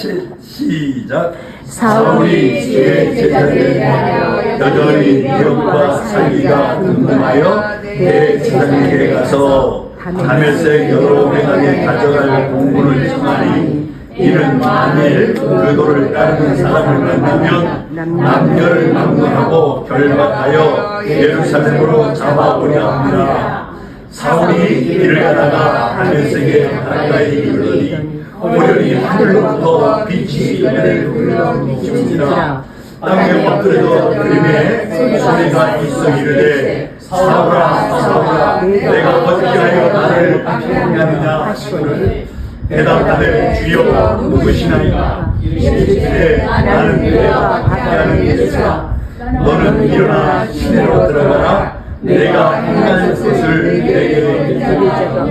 같이 시작. 사울이 주의 제자들을 위하여 여전히 위협과 살기가 궁금하여 내 제자들에게 가서 다메섹 여러 회당에 가져갈 공문을 청하니 이는 만일 그 도를 따르는 사람을 만나면 남녀를 막론하고 결박하여 예루살렘으로 잡아오려 합니다. 사울이 길을 가다가 다메섹에 가까이 이르더니 오련히 하늘로부터 빛이 그를 불러비추니라. 땅에 엎드려져 들음에 소리가 있어 이르되 사울아 사울아 내가 어찌하여 나를 박해하느냐 하시거늘 대답하되 주여 누구시나이까. 이르시되 나는 내가 박해하는 예수라. 너는 일어나 시내로 들어가라. 내가 행할 것을 내게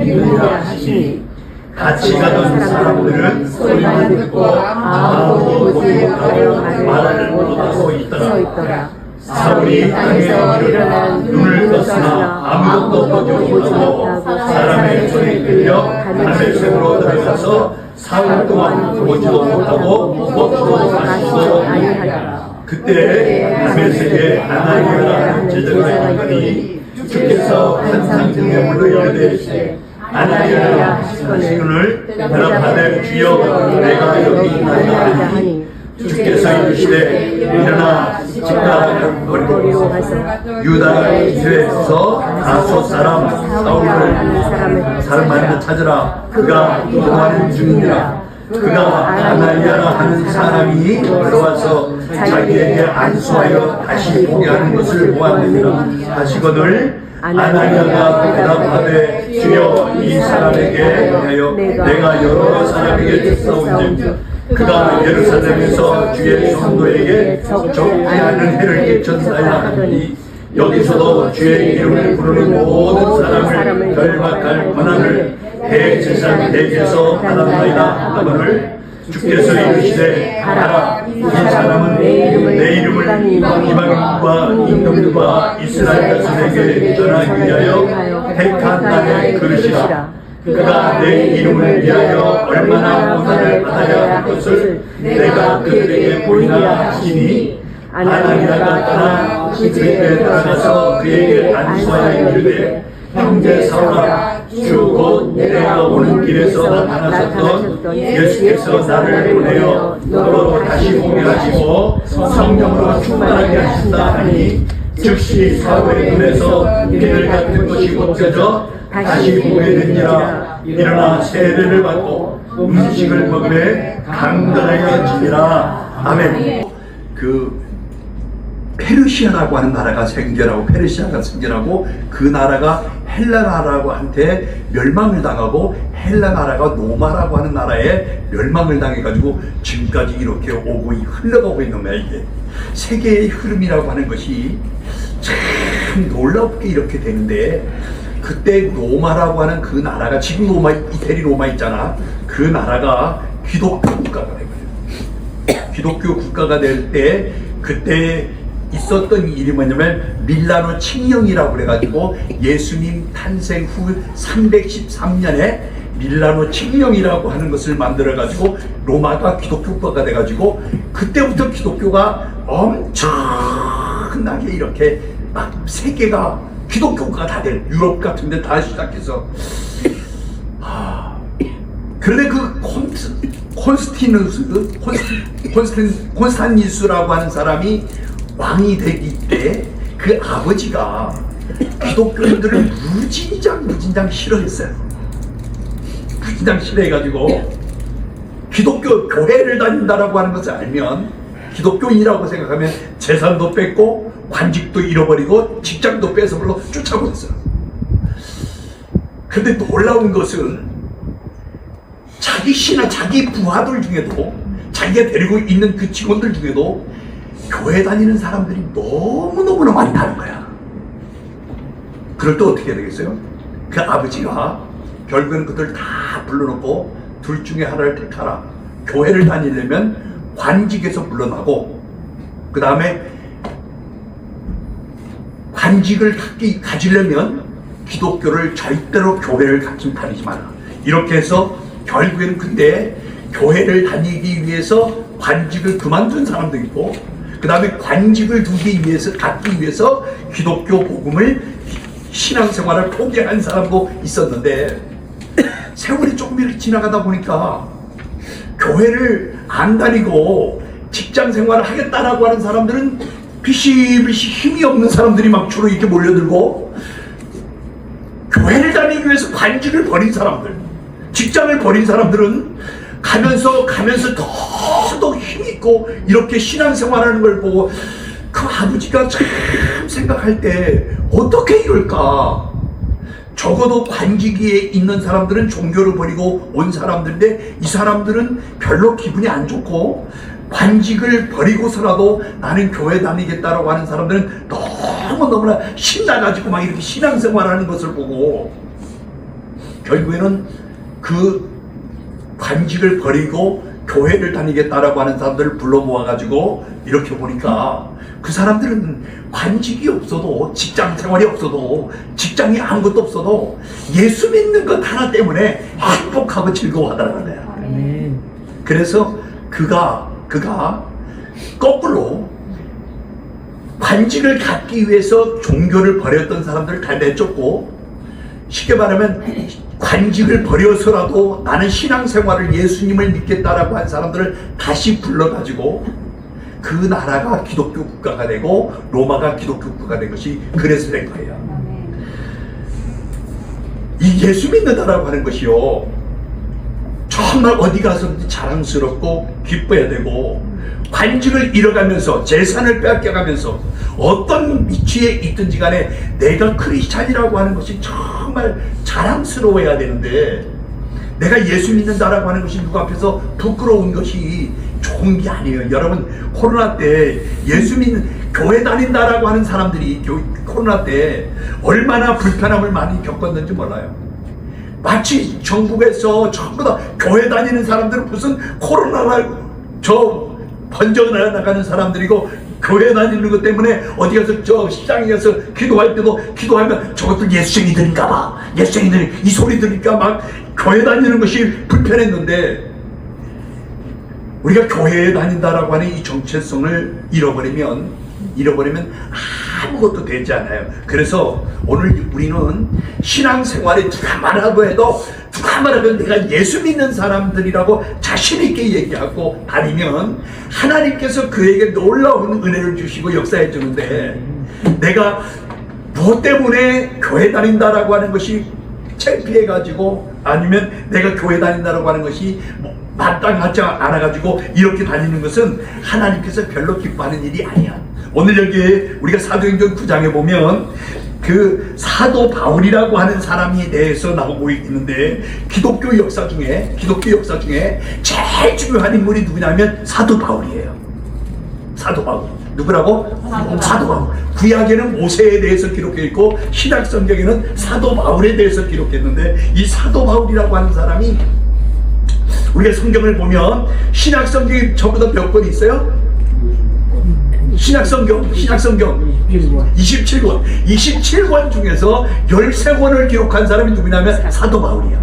믿으리라 하시니 같이 가던 사람들은 소리만 듣고 아무도 보지 못하고 말을 못하고 있더라. 사울이 땅에서 일어나 눈을 떴으나 아무것도 보지 못하고 사람의 손에 끌려 다메섹으로 들어가서 사흘 동안 보지도 못하고 먹지도 마시지도 아니하더라. 그때 다메섹에 아나니아라는 제자가 있더니 주께서 환상 중에 물러 이르되 아나니아라 하시거늘 대답하되 주여 내가 여기 있나이다 하니 주께서 이르시되 일어나 십자가를 버리고 유다 이스라엘에서 다소 사람 사울을 사람만을 찾으라. 그가 이동하는 중이니라. 그가 아나니아라 하는 사람이 들어와서 자기에게 안수하여 다시 보게 하는 것을 보았느니라 하시거늘 아나니아가 대답하되 주여 이 사람에게 하여 내가 여러 사람에게 듣사온즉 그가 예루살렘에서 주의 성도에게 적대하는 해를 끼쳤나이다 하더니 여기서도 주의 이름을 부르는 모든 사람을 결박할 권한을 대제사장에게서 받았나이다 하거늘 주께서 이르시되 가라. 이 사람은 내 이름을 이방인과 임금과 이스라엘 자손에게 전하기 위하여 택한 나의 그릇이라. 그가 내 이름을 위하여 얼마나 고난을 받아야 할 것을 내가 그들에게 보이나 하시니 아나니아가 떠나 그에게 들어가서 그에게 안수하여 이르되 형제 사울아 주 곧 내가 오는 길에서 나타나셨던 예수께서 나를 보내어 너로 다시 보게 하시고 성령으로 충만하게 하신다 하니 즉시 사울의 눈에서 비늘 같은 것이 벗겨져 다시 보게 되니라. 일어나 세례를 받고 음식을 먹으래 강건하여지니라. 아멘. 페르시아라고 하는 나라가 생겨나고 페르시아가 생겨나고 그 나라가 헬라 나라고 한테 멸망을 당하고 헬라 나라가 로마라고 하는 나라에 멸망을 당해가지고 지금까지 이렇게 오고 흘러가고 있는 거야. 이게 세계의 흐름이라고 하는 것이 참 놀랍게 이렇게 되는데 그때 로마라고 하는 그 나라가 지금 로마 이태리 로마 있잖아. 그 나라가 기독교 국가가 된 거예요. 기독교 국가가 될 때 그때 있었던 일이 뭐냐면 밀라노 칙령이라고 그래가지고 예수님 탄생 후 313년에 밀라노 칙령이라고 하는 것을 만들어가지고 로마가 기독교 국가가 돼가지고 그때부터 기독교가 엄청나게 이렇게 막 세계가 기독교 국가가 다 될 유럽 같은 데 다 시작해서 그런데 그 콘스탄니누스라고 하는 사람이 왕이 되기 때 그 아버지가 기독교인들을 무진장 싫어했어요. 무진장 싫어해가지고 기독교 교회를 다닌다라고 하는 것을 알면 기독교인이라고 생각하면 재산도 뺏고 관직도 잃어버리고 직장도 뺏어버리고 쫓아버렸어요. 그런데 놀라운 것은 자기 신하 자기 부하들 중에도 자기가 데리고 있는 그 직원들 중에도 교회 다니는 사람들이 너무너무나 많다는 거야. 그럴 때 어떻게 해야 되겠어요? 그 아버지가 결국은 그들 다 불러놓고 둘 중에 하나를 택하라. 교회를 다니려면 관직에서 물러나고 그 다음에 관직을 가지려면 기독교를 절대로 교회를 같이 다니지 마라. 이렇게 해서 결국에는 근데 교회를 다니기 위해서 관직을 그만둔 사람도 있고, 그 다음에 관직을 갖기 위해서 기독교 복음을, 신앙생활을 포기한 사람도 있었는데, 세월이 조금 이렇게 지나가다 보니까 교회를 안 다니고 직장 생활을 하겠다라고 하는 사람들은 비실비실 힘이 없는 사람들이 막 주로 이렇게 몰려들고, 교회를 다니기 위해서 관직을 버린 사람들, 직장을 버린 사람들은 가면서 더 힘있고 이렇게 신앙생활하는 걸 보고 그 아버지가 참 생각할 때 어떻게 이럴까. 적어도 관직위에 있는 사람들은 종교를 버리고 온 사람들인데, 이 사람들은 별로 기분이 안 좋고 관직을 버리고서라도 나는 교회 다니겠다라고 하는 사람들은 너무나 신나가지고 막 이렇게 신앙생활하는 것을 보고, 결국에는 그 관직을 버리고 교회를 다니겠다라고 하는 사람들을 불러 모아가지고 이렇게 보니까 그 사람들은 관직이 없어도, 직장 생활이 없어도, 직장이 아무것도 없어도 예수 믿는 것 하나 때문에 행복하고 즐거워하더라는 거야. 그래서 그가 거꾸로 관직을 갖기 위해서 종교를 버렸던 사람들을 다 내쫓고, 쉽게 말하면 관직을 버려서라도 나는 신앙생활을, 예수님을 믿겠다라고 한 사람들을 다시 불러가지고 그 나라가 기독교 국가가 되고 로마가 기독교 국가가 된 것이 그래서 된 거예요. 이 예수 믿는다라고 하는 것이요, 정말 어디 가서든지 자랑스럽고 기뻐야 되고, 관직을 잃어가면서 재산을 빼앗겨가면서 어떤 위치에 있든지 간에 내가 크리스찬이라고 하는 것이 정말 자랑스러워야 되는데, 내가 예수 믿는다라고 하는 것이 누구 앞에서 부끄러운 것이 좋은 게 아니에요. 여러분, 코로나 때 예수 믿는, 교회 다닌다라고 하는 사람들이 코로나 때 얼마나 불편함을 많이 겪었는지 몰라요. 마치 전국에서 전부 다 교회 다니는 사람들은 무슨 코로나를 번져나가는 사람들이고, 교회 다니는 것 때문에 어디 가서 시장에 가서 기도할 때도 기도하면 저것들 예수쟁이들인가 봐, 예수쟁이들 이 소리 들으니까 막 교회 다니는 것이 불편했는데, 우리가 교회에 다닌다라고 하는 이 정체성을 잃어버리면 아무것도 되지 않아요. 그래서 오늘 우리는 신앙생활에 누가 말하면 내가 예수 믿는 사람들이라고 자신있게 얘기하고 다니면 하나님께서 그에게 놀라운 은혜를 주시고 역사해 주는데, 내가 무엇 때문에 교회 다닌다라고 하는 것이 창피해가지고, 아니면 내가 교회 다닌다라고 하는 것이 마땅하지 않아가지고 이렇게 다니는 것은 하나님께서 별로 기뻐하는 일이 아니야. 오늘 여기 우리가 사도행전 9장에 보면 그 사도 바울이라고 하는 사람에 대해서 나오고 있는데, 기독교 역사 중에 제일 중요한 인물이 누구냐면 사도 바울이에요. 사도 바울. 누구라고? 사도 바울. 구약에는 모세에 대해서 기록해 있고 신약 성경에는 사도 바울에 대해서 기록했는데, 이 사도 바울이라고 하는 사람이, 우리가 성경을 보면 신약 성경이 전부 다 몇 권 있어요? 신약 성경 27권 중에서 13권을 기록한 사람이 누구냐면 사도 바울이야.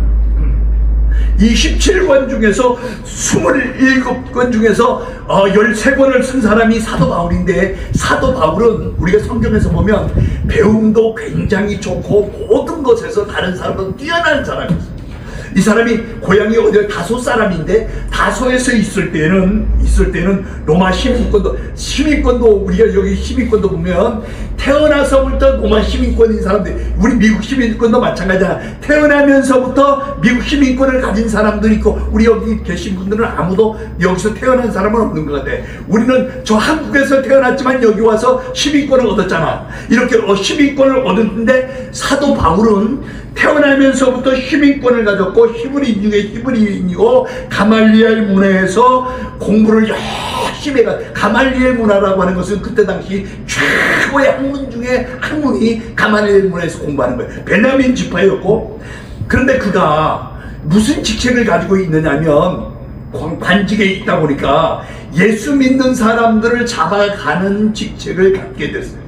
27권 중에서 27권 중에서 13권을 쓴 사람이 사도 바울인데, 사도 바울은 우리가 성경에서 보면 배움도 굉장히 좋고 모든 것에서 다른 사람보다 뛰어난 사람이었어요. 이 사람이 고향이 어디야? 다소 사람인데, 다소에서 있을 때는 로마 시민권도 우리가 여기 시민권도 보면 태어나서부터 로마 시민권인 사람들, 우리 미국 시민권도 마찬가지야. 태어나면서부터 미국 시민권을 가진 사람들이 있고, 우리 여기 계신 분들은 아무도 여기서 태어난 사람은 없는 것 같아. 우리는 저 한국에서 태어났지만 여기 와서 시민권을 얻었잖아. 이렇게 시민권을 얻었는데, 사도 바울은 태어나면서부터 시민권을 가졌고 히브리인 중에 히브리인이고, 가말리엘 문화에서 공부를 열심히 해가. 가말리엘 문화라고 하는 것은 그때 당시 최고의 학문 중에 학문이 가말리엘 문화에서 공부하는 거예요. 베냐민 지파였고, 그런데 그가 무슨 직책을 가지고 있느냐면 관직에 있다 보니까 예수 믿는 사람들을 잡아가는 직책을 갖게 됐어요.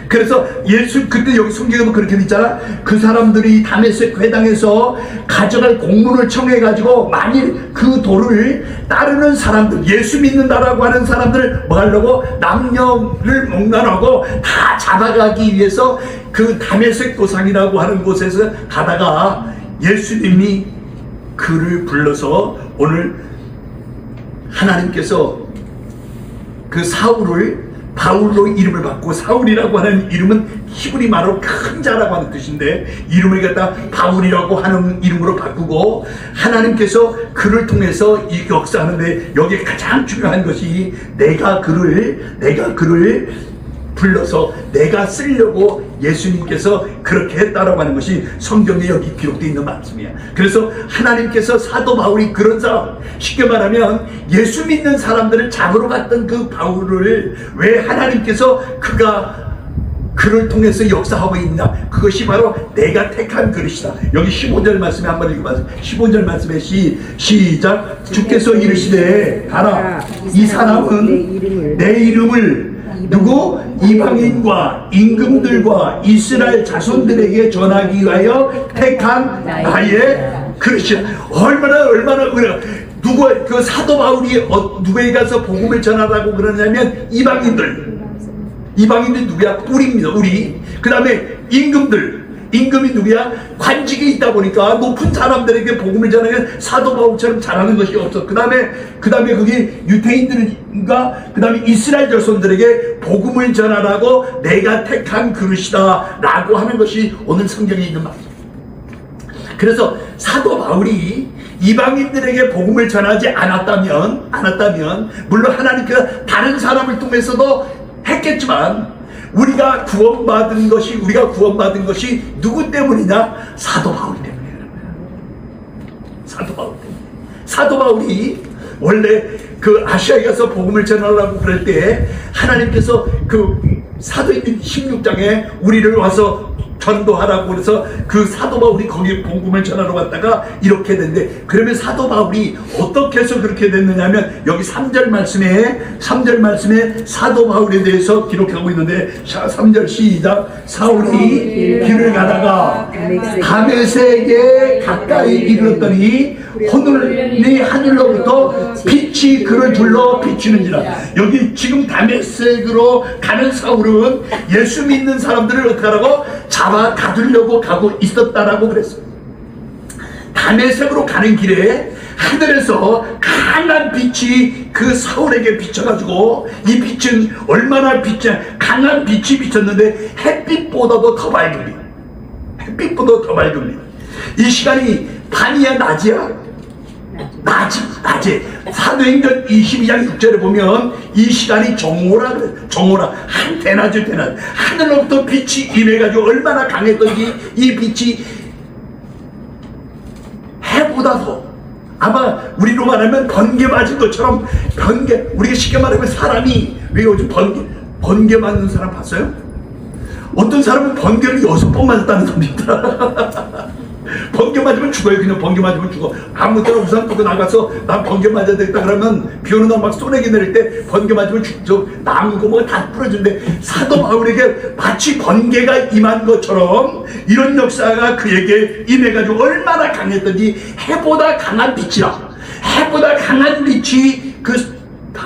그래서 예수 그때 여기 성경에도 그렇게 있잖아. 그 사람들이 다메섹 회당에서 가져갈 공문을 청해 가지고 만일 그 도를 따르는 사람들, 예수 믿는다라고 하는 사람들을 뭐 하려고 남녀를 목란하고 다 잡아가기 위해서 그 다메섹 도상이라고 하는 곳에서 가다가 예수님이 그를 불러서 오늘 하나님께서 그 사울을 바울로 이름을 받고, 사울이라고 하는 이름은 히브리 말로 큰 자라고 하는 뜻인데 이름을 갖다 바울이라고 하는 이름으로 바꾸고 하나님께서 그를 통해서 이 역사하는데 여기 가장 중요한 것이 내가 그를 불러서 내가 쓰려고 예수님께서 그렇게 했다라고 하는 것이 성경에 여기 기록되어 있는 말씀이야. 그래서 하나님께서 사도 바울이 그런 사람, 쉽게 말하면 예수 믿는 사람들을 잡으러 갔던 그 바울을 왜 하나님께서 그를 통해서 역사하고 있느냐, 그것이 바로 내가 택한 그릇이다. 여기 15절 말씀에 한번 읽어봐서 15절 말씀에 시작. 주께서 이르시되 가라, 이 사람은 내 이름을 누구? 이방인과 임금들과 이스라엘 자손들에게 전하기 위하여 택한 나의 그릇이야. 얼마나 누구 그 사도 바울이 누구에게 가서 복음을 전하라고 그러냐면 이방인들 누구야? 우리입니다. 우리. 그 다음에 임금이 누구야? 관직이 있다 보니까 높은 사람들에게 복음을 전하면 사도 바울처럼 잘하는 것이 없어. 그 다음에 그게 유대인들과 그 다음에 이스라엘 자손들에게 복음을 전하라고 내가 택한 그릇이다 라고 하는 것이 오늘 성경에 있는 말이에요. 그래서 사도 바울이 이방인들에게 복음을 전하지 않았다면 물론 하나님께서 다른 사람을 통해서도 했겠지만 우리가 구원받은 것이 누구 때문이냐? 사도 바울 때문이에요. 사도 바울이 원래 그 아시아에 가서 복음을 전하려고 그럴 때 하나님께서 그 사도행전 16장에 우리를 와서 전도하라고 그래서 그 사도 바울이 거기 복음을 전하러 갔다가 이렇게 됐는데, 그러면 사도 바울이 어떻게 해서 그렇게 됐느냐면 여기 3절 말씀에 사도 바울에 대해서 기록하고 있는데 3절 시작. 사울이 길을 가다가 다메섹에 가까이 이르렀더니 하늘로부터 빛이 그를 둘러 비추는지라. 여기 지금 다메섹으로 가는 사울은 예수 믿는 사람들을 어떻게 하라고? 잡아 가두려고 가고 있었다라고 그랬어요. 다메섹으로 가는 길에 하늘에서 강한 빛이 그 사울에게 비춰가지고, 이 빛은 얼마나 강한 빛이 비쳤는데 햇빛보다도 더 밝습니다. 이 시간이 밤이야 낮이야? 낮에. 사도행전 22장 6절에 보면 이 시간이 정오라 그래. 정오라. 한 대낮. 하늘로부터 빛이 임해가지고 얼마나 강했던지 이 빛이 해보다 더, 아마 우리로 말하면 번개 맞은 것처럼, 우리가 쉽게 말하면 사람이 왜 요즘 번개 맞는 사람 봤어요? 어떤 사람은 번개를 6번 맞았다는 사람이 있더라. 번개 맞으면 죽어요. 그냥 번개 맞으면 죽어. 아무 때나 우산 끌고 나가서 난 번개 맞아야 되겠다 그러면 비 오는 날 막 쏘내기 내릴 때 번개 맞으면 죽죠. 나무고 뭐가 다 부러지는데 사도 바울에게 마치 번개가 임한 것처럼 이런 역사가 그에게 임해가지고 얼마나 강했던지 해보다 강한 빛이 그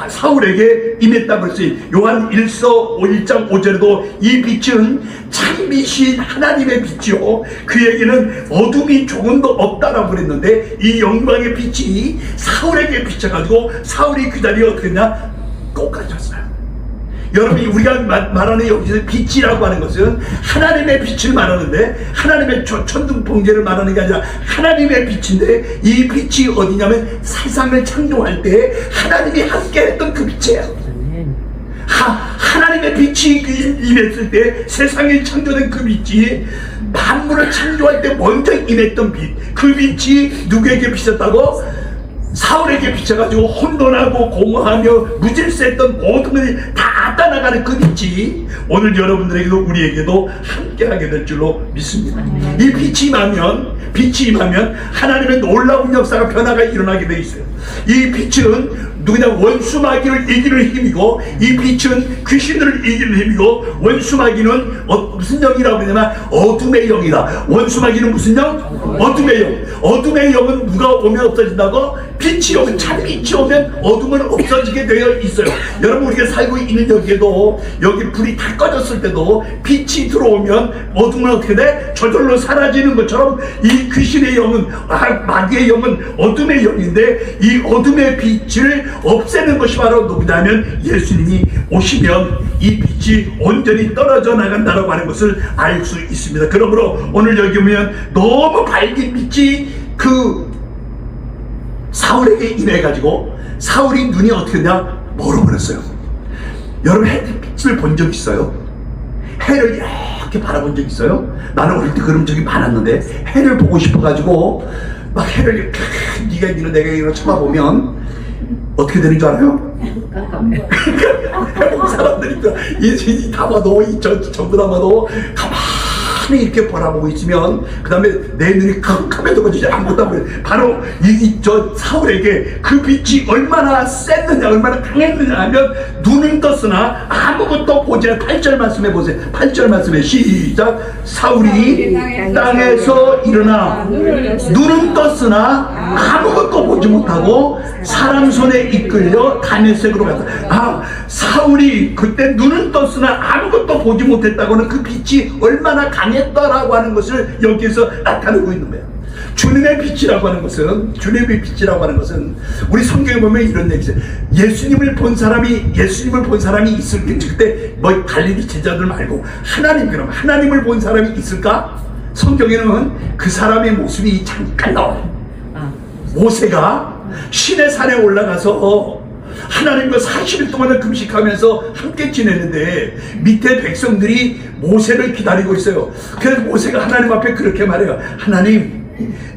사울에게 임했다고 했어요. 요한 1장 5절에도 이 빛은 참빛인 하나님의 빛이요 그에게는 어둠이 조금도 없다라고 그랬는데, 이 영광의 빛이 사울에게 비춰가지고 사울이 그 자리에 어떻게 했냐? 똑같았어요. 여러분이 우리가 말하는 여기서 빛이라고 하는 것은 하나님의 빛을 말하는데, 하나님의 천둥번개를 말하는 게 아니라 하나님의 빛인데, 이 빛이 어디냐면 세상을 창조할 때 하나님이 함께 했던 그 빛이에요. 하나님의 빛이 임했을 때 세상에 창조된 그 빛이 만물을 창조할 때 먼저 임했던 빛, 그 빛이 누구에게 비쳤다고? 사울에게 비춰가지고 혼돈하고 공허하며 무질서했던 모든 것이 다 떠나가는 그 빛이 오늘 여러분들에게도 우리에게도 함께하게 될 줄로 믿습니다. 이 빛이 임하면 하나님의 놀라운 역사가 변화가 일어나게 돼 있어요. 이 빛은 누구냐? 원수 마귀를 이기는 힘이고, 이 빛은 귀신들을 이기는 힘이고, 원수 마귀는 무슨 영이라고 그러냐면 어둠의 영이다. 원수 마귀는 무슨 영? 어둠의 영. 어둠의 영은 누가 오면 없어진다고? 빛이 오면, 참 빛이 오면 어둠은 없어지게 되어 있어요. 여러분, 우리가 살고 있는 여기에도, 여기 불이 다 꺼졌을 때도 빛이 들어오면 어둠은 어떻게 돼? 저절로 사라지는 것처럼 이 귀신의 영은, 마귀의 영은 어둠의 영인데, 이 어둠의 빛을 없애는 것이 바로 누구냐면 예수님이 오시면 이 빛이 온전히 떨어져 나간다라고 하는 것을 알 수 있습니다. 그러므로 오늘 여기 보면 너무 밝은 빛이 그 사울에게 임해가지고 사울이 눈이 어떻게 했냐? 멀어버렸어요. 여러분, 햇빛을 본 적 있어요? 해를 이렇게 바라본 적 있어요? 나는 어릴 때 그런 적이 많았는데, 해를 보고 싶어가지고 막 해를 이렇게 네가 이기는 내가 이기는 쳐다보면 어떻게 되는 줄 알아요? 해본 사람들이 이 다 봐도, 전부 다 봐도 가만히 이렇게 바라보고 있으면 그 다음에 내 눈이 깜깜해져가지고 아무것도 안 보여. 바로 저 사울에게 그 빛이 얼마나 셌느냐, 얼마나 강했느냐 하면 눈은 떴으나 아무것도 보지 않아. 8절 말씀해 보세요. 8절 말씀에 시작. 사울이 땅에서 일어나 눈은 떴으나 아무것도 보지 못하고 사람 손에 이끌려 다메섹으로 갔다. 사울이 그때 눈은 떴으나 아무것도 보지 못했다고는 그 빛이 얼마나 강했다라고 하는 것을 여기에서 나타내고 있는 거예요. 주님의 빛이라고 하는 것은, 주님의 빛이라고 하는 것은 우리 성경에 보면 이런 얘기 있어요. 예수님을 본 사람이 있을 때, 그때 뭐 갈릴리 제자들 말고 그럼 하나님을 본 사람이 있을까? 성경에는 그 사람의 모습이 잠깐 나와요. 모세가 시내 산에 올라가서 하나님과 40일 동안을 금식하면서 함께 지냈는데 밑에 백성들이 모세를 기다리고 있어요. 그래서 모세가 하나님 앞에 그렇게 말해요. 하나님,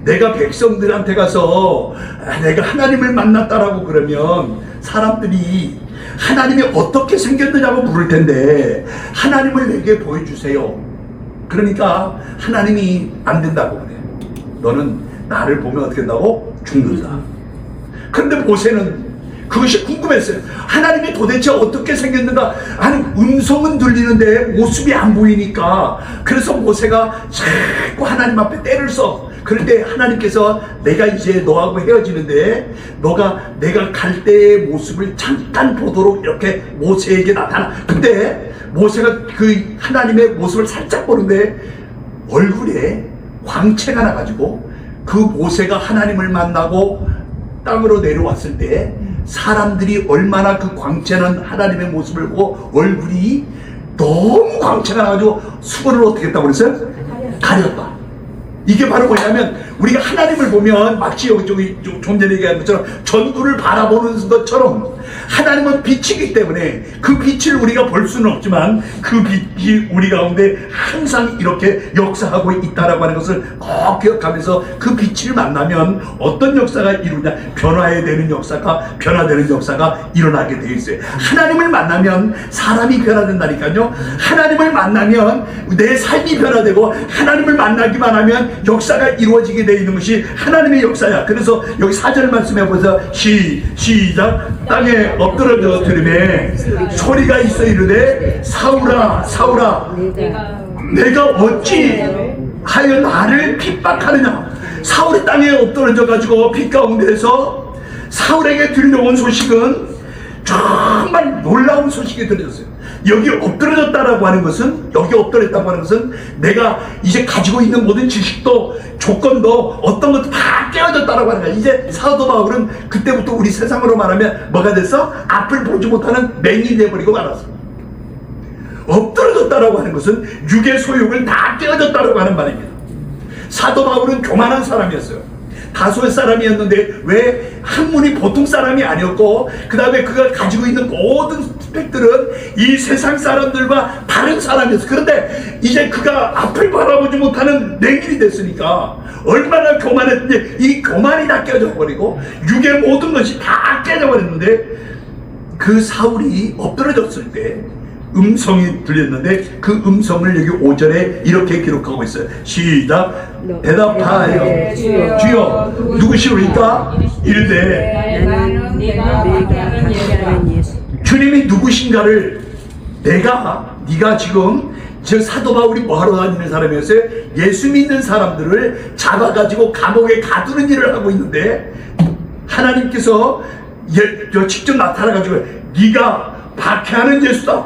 내가 백성들한테 가서 내가 하나님을 만났다라고 그러면 사람들이 하나님이 어떻게 생겼느냐고 물을 텐데 하나님을 내게 보여주세요. 그러니까 하나님이 안 된다고 그래. 너는 나를 보면 어떻게 된다고? 죽는다. 그런데 모세는 그것이 궁금했어요. 하나님이 도대체 어떻게 생겼는가? 아니, 음성은 들리는데 모습이 안 보이니까. 그래서 모세가 자꾸 하나님 앞에 때를 써. 그럴 때 하나님께서 내가 이제 너하고 헤어지는데 내가 갈 때의 모습을 잠깐 보도록 이렇게 모세에게 나타나. 근데 모세가 그 하나님의 모습을 살짝 보는데 얼굴에 광채가 나가지고 그 모세가 하나님을 만나고 땅으로 내려왔을 때 사람들이 얼마나 그 광채난 하나님의 모습을 보고 얼굴이 너무 광채가 나가지고 수건을 어떻게 했다고 그랬어요? 가렸다. 이게 바로 뭐냐면 우리가 하나님을 보면 마치 여기 좀 전에 얘기한 것처럼 전구를 바라보는 것처럼 하나님은 빛이기 때문에 그 빛을 우리가 볼 수는 없지만 그 빛이 우리 가운데 항상 이렇게 역사하고 있다라고 하는 것을 꼭 기억하면서 그 빛을 만나면 어떤 역사가 이루냐, 변화되는 역사가 일어나게 되어 있어요. 하나님을 만나면 사람이 변화된다니까요. 하나님을 만나면 내 삶이 변화되고 하나님을 만나기만 하면 역사가 이루어지게 되어 있는 것이 하나님의 역사야. 그래서 여기 4절 말씀해 보세요. 시작. 땅에 엎드러져 들음에 소리가 있어 이르되 사울아 내가 어찌 하여 나를 핍박하느냐. 사울이 땅에 엎드러져 가지고 빛 가운데에서 사울에게 들려온 소식은 정말 놀라운 소식이 들려졌어요. 여기 엎드러졌다고 하는 것은 내가 이제 가지고 있는 모든 지식도 조건도 어떤 것도 다 깨어졌다라고 하는 거야. 이제 사도 바울은 그때부터 우리 세상으로 말하면 뭐가 됐어? 앞을 보지 못하는 맹인이 돼버리고 말았어. 엎드러졌다라고 하는 것은 육의 소욕을 다 깨어졌다라고 하는 말입니다. 사도 바울은 교만한 사람이었어요. 다소의 사람이었는데 왜 학문이 보통 사람이 아니었고 그 다음에 그가 가지고 있는 모든 스펙들은 이 세상 사람들과 다른 사람이었어요. 그런데 이제 그가 앞을 바라보지 못하는 맹인이 됐으니까 얼마나 교만했는지 이 교만이 다 깨져버리고 육의 모든 것이 다 깨져버렸는데 그 사울이 엎드러졌을 때 음성이 들렸는데 그 음성을 여기 5절에 이렇게 기록하고 있어요. 시작. 대답하여 주여 누구시오니까? 이르되 내가 박해하는 예수. 주님이 누구신가를 네가 지금 저 사도 바울이 뭐하러 다니는 사람이었어요? 예수 믿는 사람들을 잡아가지고 감옥에 가두는 일을 하고 있는데 하나님께서 직접 나타나가지고 네가 박해하는 예수다.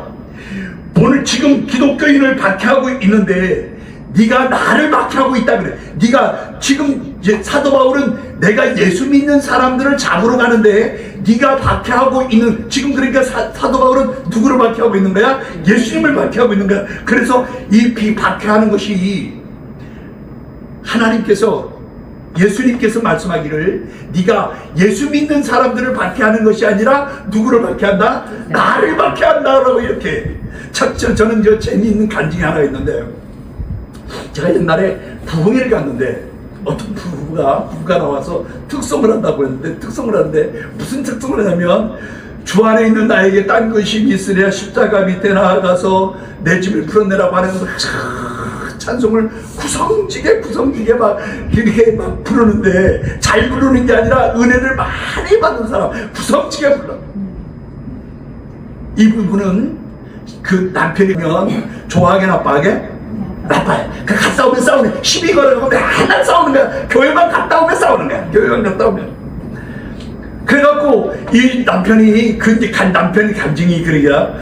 오늘 지금 기독교인을 박해하고 있는데 네가 나를 박해하고 있다 그래. 네가 지금 사도 바울은 내가 예수 믿는 사람들을 잡으러 가는데 네가 박해하고 있는 지금 그러니까 사도 바울은 누구를 박해하고 있는 거야? 예수님을 박해하고 있는 거야. 그래서 이 박해하는 것이 하나님께서 예수님께서 말씀하기를 네가 예수 믿는 사람들을 박해하는 것이 아니라 누구를 박해한다? 나를 박해한다라고 이렇게. 저는 저 재미있는 간증이 하나 있는데 제가 옛날에 부흥회를 갔는데 어떤 부부가 나와서 특성을 한다고 했는데 특성을 하는데 무슨 특성을 하냐면 주 안에 있는 나에게 딴 것이 있으랴 십자가 밑에 나아가서 내 집을 풀어내라고 하는 찬송을 구성지게 막 이렇게 막 부르는데 잘 부르는 게 아니라 은혜를 많이 받은 사람 구성지게 불러. 이 부부는 그 남편이면 좋아하게 나빠하게? 나빠요. 갔다 오면 싸우네. 시비 걸어가고 맨날 싸우는 거야. 교회만 갔다 오면 싸우는 거야. 교회만 갔다 오면. 그래갖고 이 남편이 남편이 감정이 그러기야.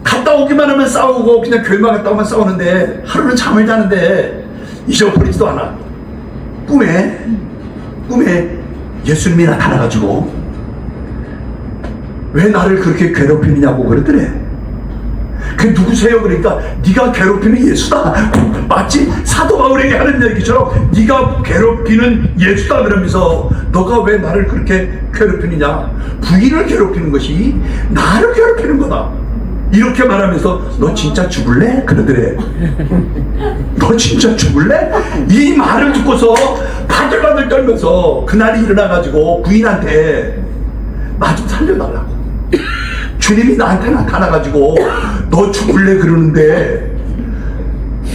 갔다 오기만 하면 싸우고 그냥 교회만 갔다 오면 싸우는데 하루는 잠을 자는데 잊어버리지도 않아. 꿈에 예수님이 나타나가지고 왜 나를 그렇게 괴롭히느냐고 그러더래. 그 누구세요? 그러니까 네가 괴롭히는 예수다. 마치 사도 바울에게 하는 얘기처럼 네가 괴롭히는 예수다 그러면서 너가 왜 나를 그렇게 괴롭히느냐. 부인을 괴롭히는 것이 나를 괴롭히는 거다. 이렇게 말하면서 너 진짜 죽을래? 그러더래. 너 진짜 죽을래? 이 말을 듣고서 바들바들 떨면서 그날이 일어나가지고 부인한테 나 좀 살려달라고. 주님이 나한테 나타나가지고 너 죽을래 그러는데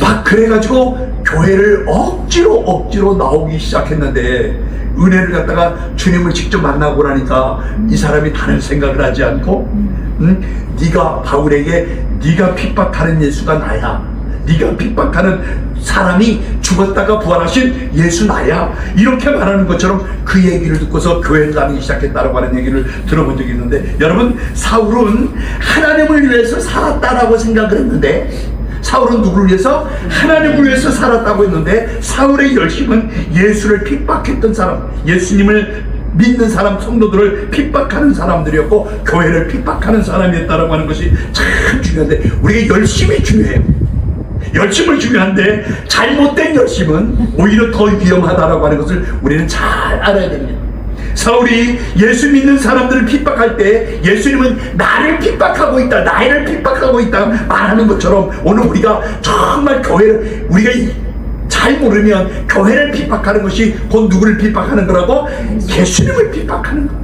막 그래가지고 교회를 억지로 나오기 시작했는데 은혜를 갖다가 주님을 직접 만나고 나니까 이 사람이 다른 생각을 하지 않고 네가 바울에게 네가 핍박하는 예수가 나야. 네가 핍박하는 사람이 죽었다가 부활하신 예수 나야. 이렇게 말하는 것처럼 그 얘기를 듣고서 교회를 다니기 시작했다라고 하는 얘기를 들어본 적이 있는데 여러분 사울은 하나님을 위해서 살았다라고 생각을 했는데 사울은 누구를 위해서? 하나님을 위해서 살았다고 했는데 사울의 열심은 예수를 핍박했던 사람, 예수님을 믿는 사람, 성도들을 핍박하는 사람들이었고 교회를 핍박하는 사람이었다라고 하는 것이 참 중요한데 우리가 열심이 중요해요. 열심은 중요한데 잘못된 열심은 오히려 더 위험하다라고 하는 것을 우리는 잘 알아야 됩니다. 사울이 예수 믿는 사람들을 핍박할 때 예수님은 나를 핍박하고 있다, 나를 핍박하고 있다 말하는 것처럼 오늘 우리가 정말 교회를 우리가 잘 모르면 교회를 핍박하는 것이 곧 누구를 핍박하는 거라고? 예수님을 핍박하는 거.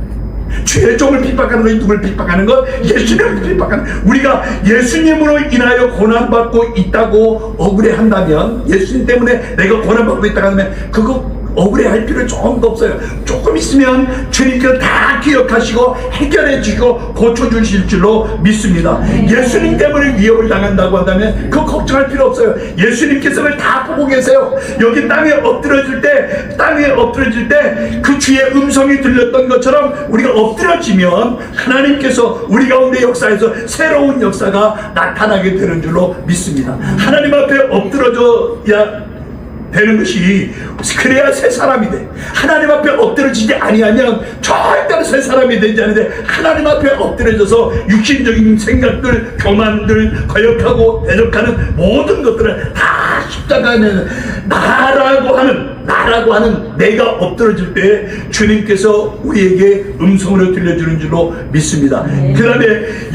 주의 종을 픽박하는 것이 누굴 픽박하는 것? 예수님을 픽박하는 것. 우리가 예수님으로 인하여 고난받고 있다고 억울해한다면, 예수님 때문에 내가 고난받고 있다고 하면 그거 억울해할 필요 조금도 없어요. 조금 있으면 주님께서 다 기억하시고 해결해 주시고 고쳐주실 줄로 믿습니다. 예수님 때문에 위협을 당한다고 한다면 그거 걱정할 필요 없어요. 예수님께서는 다 보고 계세요. 여기 땅에 엎드려질 때 그 주의 음성이 들렸던 것처럼 우리가 엎드려지면 하나님께서 우리 가운데 역사에서 새로운 역사가 나타나게 되는 줄로 믿습니다. 하나님 앞에 엎드려져야 되는 것이, 그래야 새 사람이 돼. 하나님 앞에 엎드려지지 아니하면 절대로 새 사람이 되지 않는데, 하나님 앞에 엎드려져서 육신적인 생각들, 교만들, 거역하고 대적하는 모든 것들을 다 십자가에 나라고 하는 내가 엎드려질 때 주님께서 우리에게 음성으로 들려주는 줄로 믿습니다. 그 다음에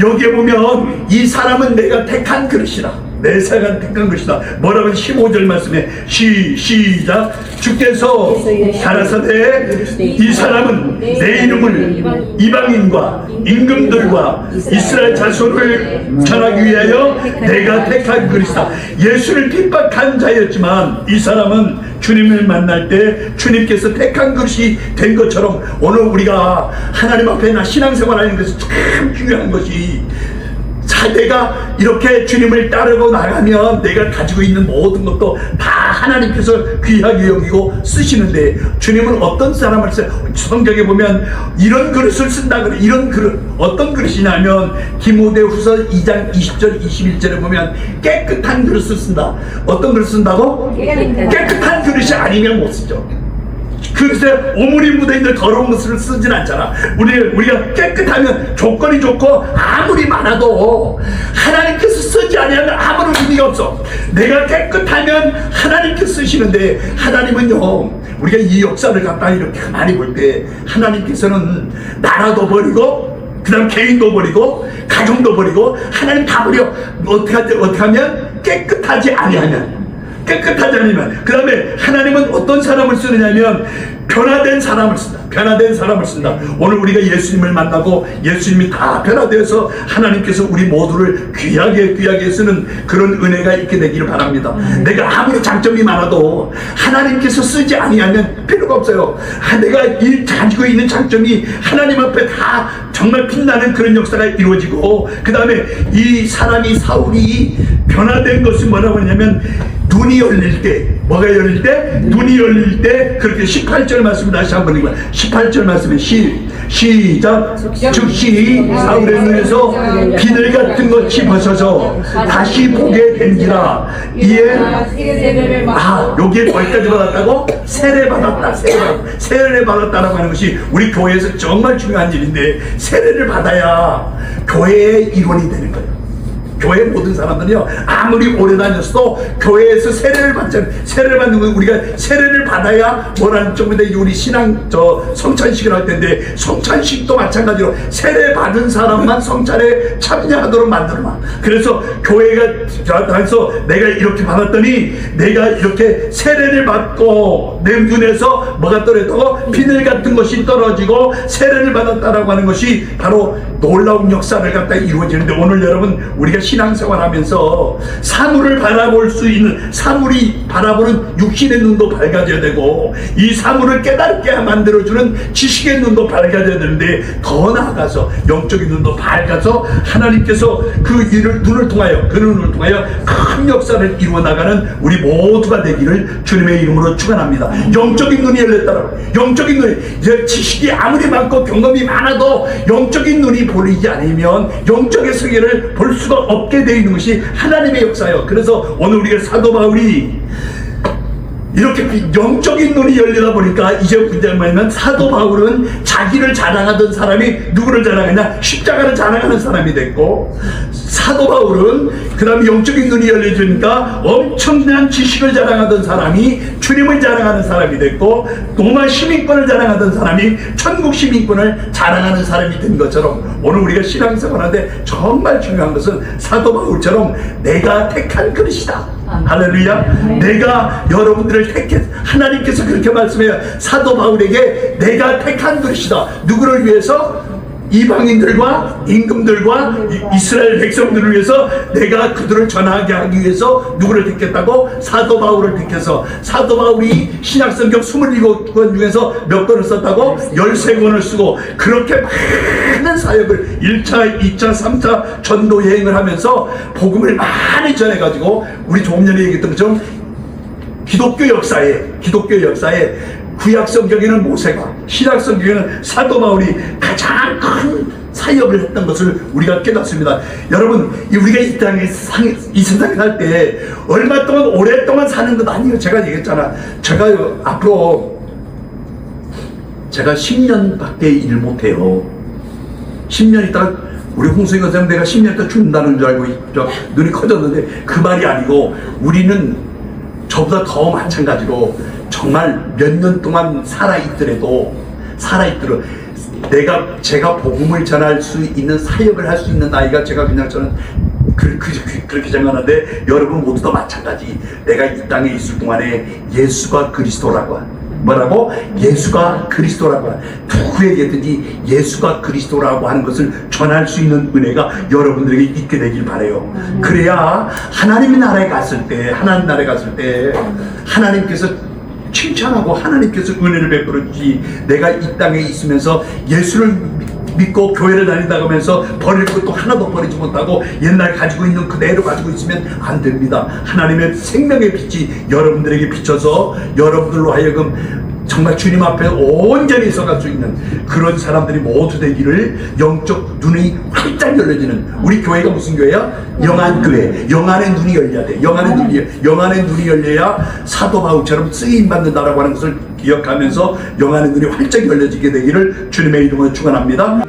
여기에 보면 이 사람은 내가 택한 그릇이라. 메시아가 택한 것이다. 뭐라고 15절 말씀에 시작. 주께서 가라사대 이 사람은 내 이름을 이방인과 임금들과 이스라엘 자손을 전하기 위하여 내가 택한 그리스다. 예수를 핍박한 자였지만 이 사람은 주님을 만날 때 주님께서 택한 것이 된 것처럼 오늘 우리가 하나님 앞에 신앙생활하는 것이 참 중요한 것이 내가 이렇게 주님을 따르고 나가면 내가 가지고 있는 모든 것도 다 하나님께서 귀하게 여기고 쓰시는데 주님은 어떤 사람을 써요? 성경에 보면 이런 그릇을 쓴다 그래. 이런 그릇 어떤 그릇이냐면 디모데후서 2장 20절 21절에 보면 깨끗한 그릇을 쓴다. 어떤 그릇을 쓴다고? 깨끗한 그릇이 아니면 못 쓰죠. 그릇에 오물이 묻어있는 더러운 것을 쓰진 않잖아. 우리가 깨끗하면 조건이 좋고 아무리 많아도 하나님께서 쓰지 않으면 아무런 의미가 없어. 내가 깨끗하면 하나님께서 쓰시는데 하나님은요, 우리가 이 역사를 갖다 이렇게 많이 볼 때 하나님께서는 나라도 버리고 그 다음 개인도 버리고 가정도 버리고 하나님 다 버려. 어떻게 하면 깨끗하지 아니하면 그 다음에 하나님은 어떤 사람을 쓰느냐면 변화된 사람을 쓴다. 변화된 사람을 쓴다. 오늘 우리가 예수님을 만나고 예수님이 다 변화되어서 하나님께서 우리 모두를 귀하게 쓰는 그런 은혜가 있게 되기를 바랍니다. 내가 아무리 장점이 많아도 하나님께서 쓰지 아니하면 필요가 없어요. 내가 가지고 있는 장점이 하나님 앞에 다 정말 빛나는 그런 역사가 이루어지고 그 다음에 이 사람이 사울이 변화된 것은 뭐라고 하냐면 눈이 열릴 때, 뭐가 열릴 때? 눈이 열릴 때, 그렇게 18절 말씀 다시 한번 읽어요. 18절 말씀에 시작. 즉시 사울의 눈에서 비늘 같은 것이 벗어져 다시 보게 된지라. 이에 여기에 거기까지 받았다고? 세례 받았다. 세례 받았다라고 하는 것이 우리 교회에서 정말 중요한 일인데 세례를 받아야 교회의 일원이 되는 거예요. 교회 모든 사람들이요, 아무리 오래 다녔어도 교회에서 세례를 받잖아요. 세례를 받는 건 우리가 세례를 받아야 뭐라는 쪽인데 우리 신앙 성찬식을 할 텐데 성찬식도 마찬가지로 세례 받은 사람만 성찬에 참여하도록 만들어놔. 그래서 교회가 그래서 내가 이렇게 받았더니 내가 이렇게 세례를 받고 내 눈에서 뭐가 떨어졌다고? 비늘 같은 것이 떨어지고 세례를 받았다라고 하는 것이 바로 놀라운 역사를 갖다 이루어지는데 오늘 여러분 우리가 신앙생활하면서 사물을 바라볼 수 있는 사물이 바라보는 육신의 눈도 밝아져야 되고 이 사물을 깨닫게 만들어주는 지식의 눈도 밝아져야 되는데 더 나아가서 영적인 눈도 밝아서 하나님께서 그 일을 눈을 통하여 큰 역사를 이루어 나가는 우리 모두가 되기를 주님의 이름으로 축원합니다. 영적인 눈이 열렸다라고. 영적인 눈이 이제 지식이 아무리 많고 경험이 많아도 영적인 눈이 보이지 않으면 영적의 세계를 볼 수가 없게 되어 있는 것이 하나님의 역사예요. 그래서 오늘 우리가 사도 바울이 이렇게 영적인 눈이 열리다 보니까 이제 문제는 뭐냐면 사도 바울은 자기를 자랑하던 사람이 누구를 자랑하냐? 십자가를 자랑하는 사람이 됐고 사도 바울은 그 다음에 영적인 눈이 열려주니까 엄청난 지식을 자랑하던 사람이 주님을 자랑하는 사람이 됐고 로마 시민권을 자랑하던 사람이 천국 시민권을 자랑하는 사람이 된 것처럼 오늘 우리가 신앙생활하는데 정말 중요한 것은 사도 바울처럼 내가 택한 그릇이다. 할렐루야. 내가 여러분들을 하나님께서 그렇게 말씀해요. 사도 바울에게 내가 택한 그릇이다. 누구를 위해서? 이방인들과 임금들과 이스라엘 백성들을 위해서 내가 그들을 전하게 하기 위해서 누구를 택했다고? 사도 바울을 택해서 사도 바울이 신약성경 27권 중에서 몇 권을 썼다고? 13권을 쓰고 그렇게 많은 사역을 1차, 2차, 3차 전도 여행을 하면서 복음을 많이 전해가지고 우리 조금 전에 얘기했던 것처럼 기독교 역사에 구약 성경에는 모세가, 신약 성경에는 사도 바울이 가장 큰 사역을 했던 것을 우리가 깨닫습니다. 여러분, 우리가 이 세상에 살 때 얼마 동안 오랫동안 사는 것 아니에요. 제가 얘기했잖아. 제가 앞으로 10년밖에 일 못해요. 10년 있다가 우리 홍수희 선생님 내가 10년 있다 죽는다는 줄 알고 눈이 커졌는데 그 말이 아니고 우리는 저보다 더 마찬가지로 정말 몇 년 동안 살아있더라도 제가 복음을 전할 수 있는 사역을 할 수 있는 나이가 제가 그냥 저는 그렇게 생각하는데 여러분 모두 다 마찬가지. 내가 이 땅에 있을 동안에 예수가 그리스도라고 뭐라고? 예수가 그리스도라고 누구에게든지 예수가 그리스도라고 하는 것을 전할 수 있는 은혜가 여러분들에게 있게 되길 바라요. 그래야 하나님의 나라에 갔을 때 하나님께서 칭찬하고 하나님께서 은혜를 베풀어 주지. 내가 이 땅에 있으면서 예수를 믿고 교회를 다닌다고 하면서 버릴 것도 하나도 버리지 못하고 옛날 가지고 있는 그대로 가지고 있으면 안 됩니다. 하나님의 생명의 빛이 여러분들에게 비춰서 여러분들로 하여금 정말 주님 앞에 온전히 서갈 수 있는 그런 사람들이 모두 되기를, 영적 눈이 활짝 열려지는, 우리 교회가 무슨 교회야? 영안교회. 영안의 눈이 열려야 돼. 영안의 눈이 열려야 사도 바울처럼 쓰임 받는다라고 하는 것을 기억하면서 영안의 눈이 활짝 열려지게 되기를 주님의 이름으로 축원합니다.